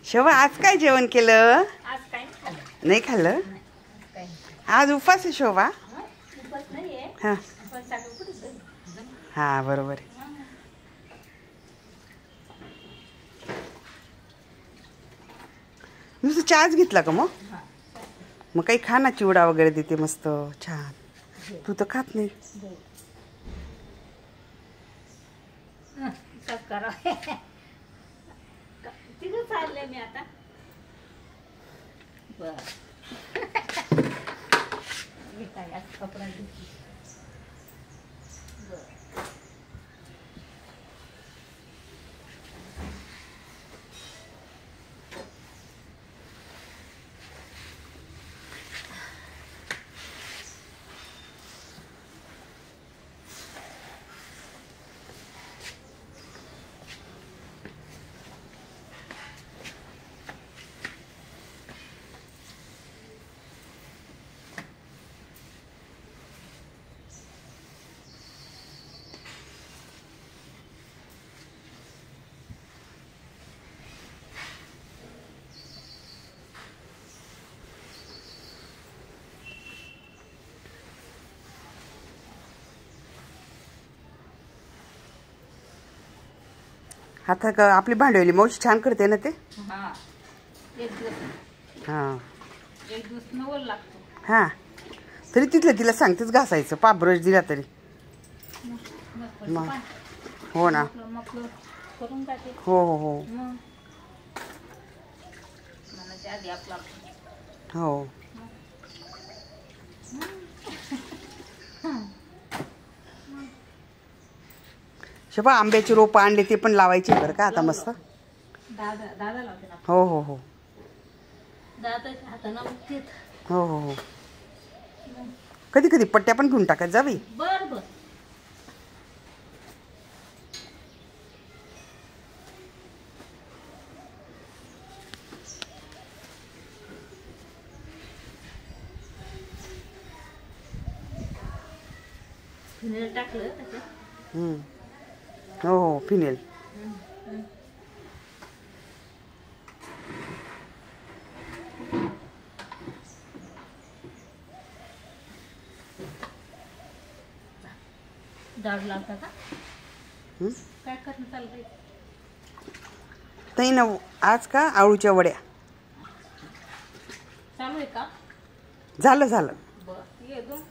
शोभा आज काय जेवण केलं? आज काय खाल्लं? नाही खाल्लं? काय आज उपवास आहे शोभा. उपवास नाहीये. हा पण साखर कुठे जाईल? हा बरोबर आहे. नुसतं चहाच घेतला का मग? मग काही खा ना, चिवडा वगैरे देते मस्त छान. तू तर खात नाही. करा तिथं चालले मी आता. बर मी काय आज कपडा घेतली. बर आता का आपली भांडवली मावशी छान करते ना ते. हा एक दिवस हां नवल लागतो. हां तरी तिथलं तिला सांगतेच घासायचं, पाब्रश दिला तरी. मग हो ना. करून जाते. हो हो हो मनाच्या आधी आपला हो. शोभा आंब्याची रोपं आणले ते पण लावायचे बरं का आता मस्त. दादा लावते ना. हो हो हो दादाच्या हातानं उठतेत. हो हो हो. कधी कधी पट्ट्या पण घेऊन टाकत जावी. बर बर फिनेल टाकलं त्याच्यात. हो हो फिनेल. झाड लावता का? काय करणं चाललंय? नाही ना आज का आळूच्या वड्या. चालू आहे का? झालं झालं. बरं ये दोन